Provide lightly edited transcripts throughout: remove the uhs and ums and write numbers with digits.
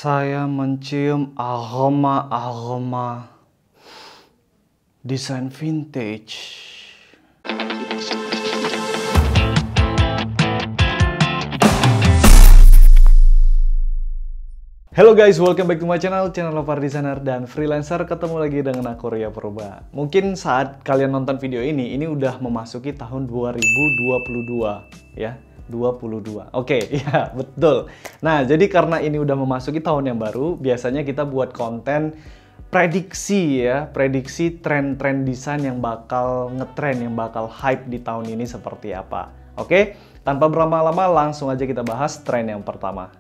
Saya mencium aroma desain vintage. Hello guys, welcome back to my channel Lover Designer dan Freelancer. Ketemu lagi dengan aku, Ria Purba. Mungkin saat kalian nonton video ini udah memasuki tahun 2022 ya. 22. Oke, ya betul. Nah, jadi karena ini udah memasuki tahun yang baru, biasanya kita buat konten prediksi ya, prediksi tren-tren desain yang bakal ngetren, yang bakal hype di tahun ini seperti apa. Oke, tanpa berlama-lama langsung aja kita bahas tren yang pertama.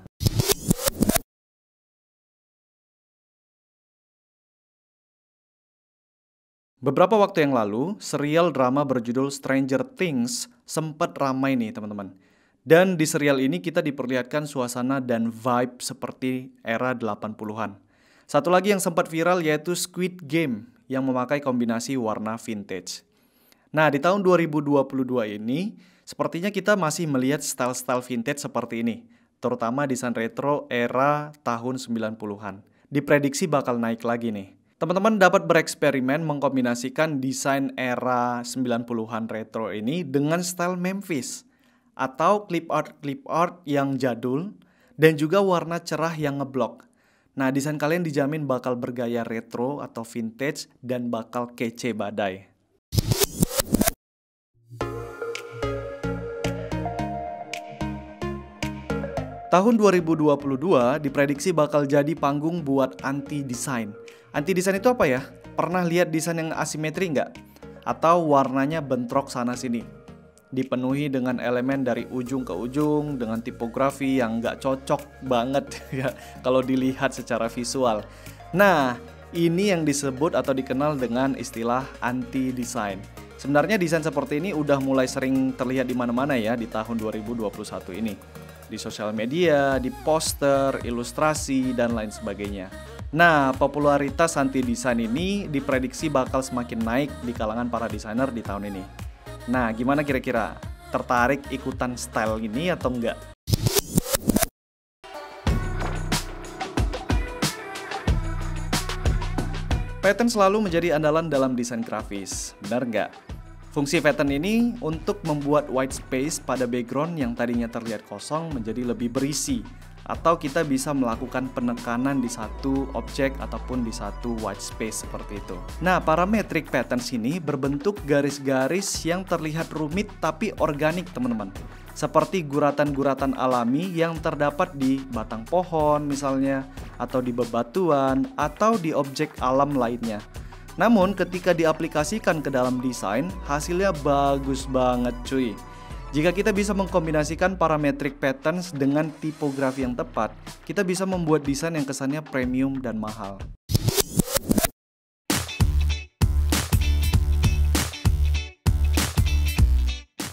Beberapa waktu yang lalu, serial drama berjudul Stranger Things sempat ramai nih teman-teman. Dan di serial ini kita diperlihatkan suasana dan vibe seperti era 80-an. Satu lagi yang sempat viral yaitu Squid Game yang memakai kombinasi warna vintage. Nah, di tahun 2022 ini, sepertinya kita masih melihat style-style vintage seperti ini. Terutama desain retro era tahun 90-an. Diprediksi bakal naik lagi nih. Teman-teman dapat bereksperimen mengkombinasikan desain era 90-an retro ini dengan style Memphis atau clip art yang jadul dan juga warna cerah yang ngeblok. Nah, desain kalian dijamin bakal bergaya retro atau vintage dan bakal kece badai. Tahun 2022 diprediksi bakal jadi panggung buat anti-desain. Anti-desain itu apa ya? Pernah lihat desain yang asimetri nggak? Atau warnanya bentrok sana-sini? Dipenuhi dengan elemen dari ujung ke ujung, dengan tipografi yang nggak cocok banget ya kalau dilihat secara visual. Nah, ini yang disebut atau dikenal dengan istilah anti-desain. Sebenarnya desain seperti ini udah mulai sering terlihat di mana-mana ya di tahun 2021 ini. Di sosial media, di poster, ilustrasi, dan lain sebagainya. Nah, popularitas anti-desain ini diprediksi bakal semakin naik di kalangan para desainer di tahun ini. Nah, gimana kira-kira? Tertarik ikutan style ini atau enggak? Pattern selalu menjadi andalan dalam desain grafis, benar nggak? Fungsi pattern ini untuk membuat white space pada background yang tadinya terlihat kosong menjadi lebih berisi. Atau kita bisa melakukan penekanan di satu objek ataupun di satu white space seperti itu. Nah, parametric patterns ini berbentuk garis-garis yang terlihat rumit tapi organik teman-teman. Seperti guratan-guratan alami yang terdapat di batang pohon misalnya, atau di bebatuan, atau di objek alam lainnya. Namun ketika diaplikasikan ke dalam desain, hasilnya bagus banget cuy. Jika kita bisa mengkombinasikan parametric patterns dengan tipografi yang tepat, kita bisa membuat desain yang kesannya premium dan mahal.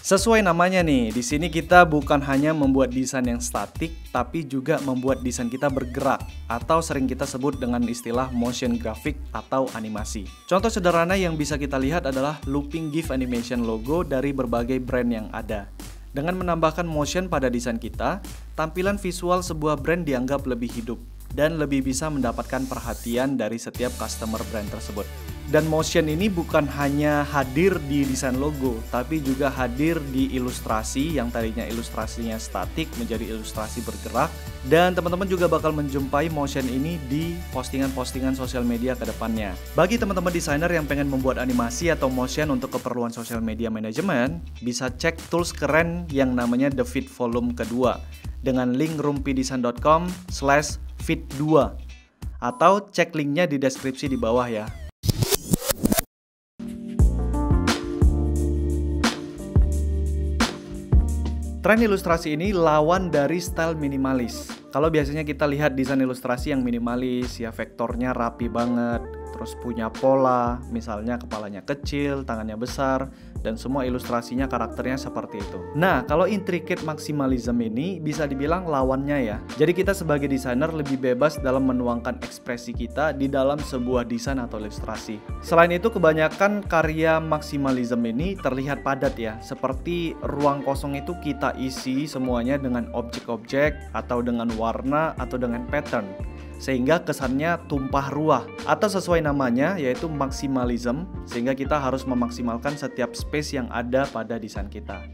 Sesuai namanya nih, di sini kita bukan hanya membuat desain yang statik, tapi juga membuat desain kita bergerak, atau sering kita sebut dengan istilah motion graphic atau animasi. Contoh sederhana yang bisa kita lihat adalah looping GIF animation logo dari berbagai brand yang ada. Dengan menambahkan motion pada desain kita, tampilan visual sebuah brand dianggap lebih hidup dan lebih bisa mendapatkan perhatian dari setiap customer brand tersebut. Dan motion ini bukan hanya hadir di desain logo, tapi juga hadir di ilustrasi yang tadinya ilustrasinya statik menjadi ilustrasi bergerak. Dan teman-teman juga bakal menjumpai motion ini di postingan-postingan sosial media ke depannya. Bagi teman-teman desainer yang pengen membuat animasi atau motion untuk keperluan sosial media manajemen, bisa cek tools keren yang namanya The Fit Volume kedua dengan link rumpidesign.com/fit2 atau cek linknya di deskripsi di bawah ya. Tren ilustrasi ini lawan dari style minimalis. Kalau biasanya kita lihat desain ilustrasi yang minimalis, ya vektornya rapi banget, terus punya pola, misalnya kepalanya kecil, tangannya besar, dan semua ilustrasinya karakternya seperti itu. Nah, kalau intricate maximalism ini bisa dibilang lawannya ya. Jadi kita sebagai desainer lebih bebas dalam menuangkan ekspresi kita di dalam sebuah desain atau ilustrasi. Selain itu, kebanyakan karya maximalism ini terlihat padat ya. Seperti ruang kosong itu kita isi semuanya dengan objek-objek atau dengan warna atau dengan pattern. sehingga kesannya tumpah ruah, atau sesuai namanya yaitu maximalism, sehingga kita harus memaksimalkan setiap space yang ada pada desain kita.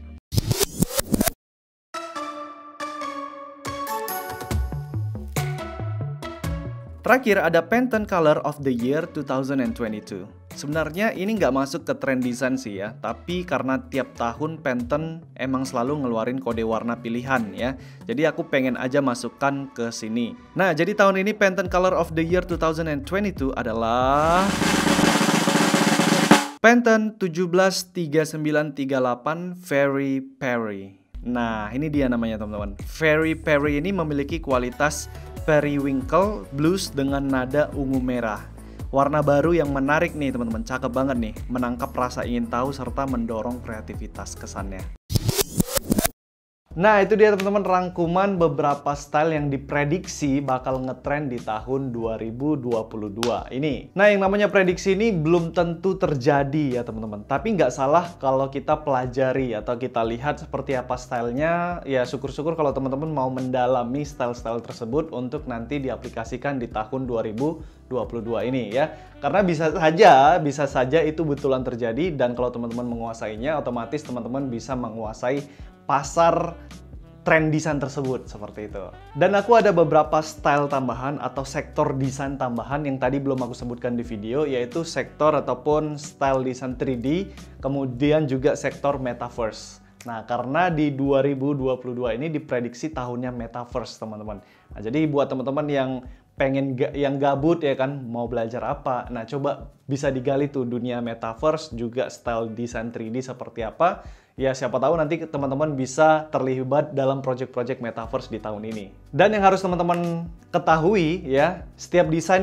Terakhir ada Pantone Color of the Year 2022. Sebenarnya ini nggak masuk ke tren desain sih ya, tapi karena tiap tahun Pantone emang selalu ngeluarin kode warna pilihan ya. Jadi aku pengen aja masukkan ke sini. Nah, jadi tahun ini Pantone Color of the Year 2022 adalah Pantone 173938 Fairy Perry. Nah, ini dia namanya teman-teman. Fairy Perry ini memiliki kualitas periwinkle blues dengan nada ungu merah. Warna baru yang menarik nih teman-teman, cakep banget nih, menangkap rasa ingin tahu serta mendorong kreativitas kesannya. Nah, itu dia teman-teman rangkuman beberapa style yang diprediksi bakal ngetrend di tahun 2022 ini. Nah, yang namanya prediksi ini belum tentu terjadi ya teman-teman. Tapi nggak salah kalau kita pelajari atau kita lihat seperti apa stylenya. Ya syukur-syukur kalau teman-teman mau mendalami style-style tersebut untuk nanti diaplikasikan di tahun 2022 ini ya. Karena bisa saja itu betulan terjadi, dan kalau teman-teman menguasainya, otomatis teman-teman bisa menguasai pasar tren desain tersebut, seperti itu. Dan aku ada beberapa style tambahan atau sektor desain tambahan yang tadi belum aku sebutkan di video, yaitu sektor ataupun style desain 3D, kemudian juga sektor metaverse. Nah, karena di 2022 ini diprediksi tahunnya metaverse, teman-teman. Nah, jadi buat teman-teman yang yang gabut ya kan, mau belajar apa, nah coba bisa digali tuh dunia metaverse, juga style desain 3D seperti apa. Ya siapa tahu nanti teman-teman bisa terlibat dalam project-project metaverse di tahun ini. Dan yang harus teman-teman ketahui ya, setiap style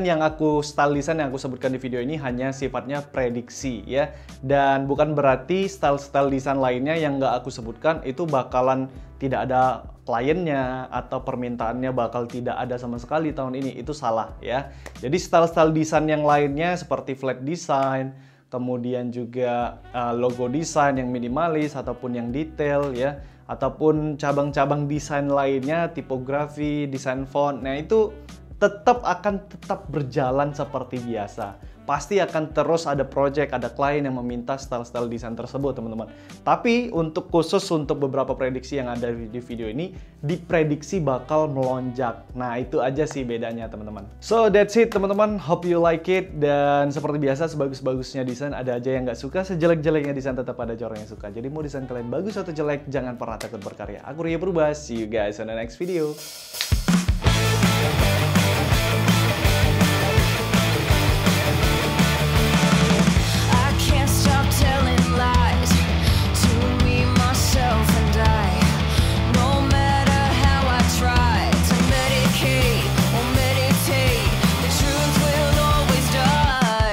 desain yang aku sebutkan di video ini hanya sifatnya prediksi ya. Dan bukan berarti style-style desain lainnya yang nggak aku sebutkan itu bakalan tidak ada kliennya atau permintaannya bakal tidak ada sama sekali tahun ini. Itu salah ya. Jadi style-style desain yang lainnya seperti flat design, kemudian juga logo desain yang minimalis ataupun yang detail ya, ataupun cabang-cabang desain lainnya, tipografi, desain font. Nah, itu akan tetap berjalan seperti biasa. Pasti akan terus ada project, ada klien yang meminta style-style desain tersebut, teman-teman. Tapi khusus untuk beberapa prediksi yang ada di video ini, diprediksi bakal melonjak. Nah, itu aja sih bedanya, teman-teman. So, that's it, teman-teman. Hope you like it. Dan seperti biasa, sebagus-bagusnya desain ada aja yang nggak suka. Sejelek-jeleknya desain tetap ada orang yang suka. Jadi mau desain kalian bagus atau jelek, jangan pernah takut berkarya. Aku Ria Purba. See you guys on the next video.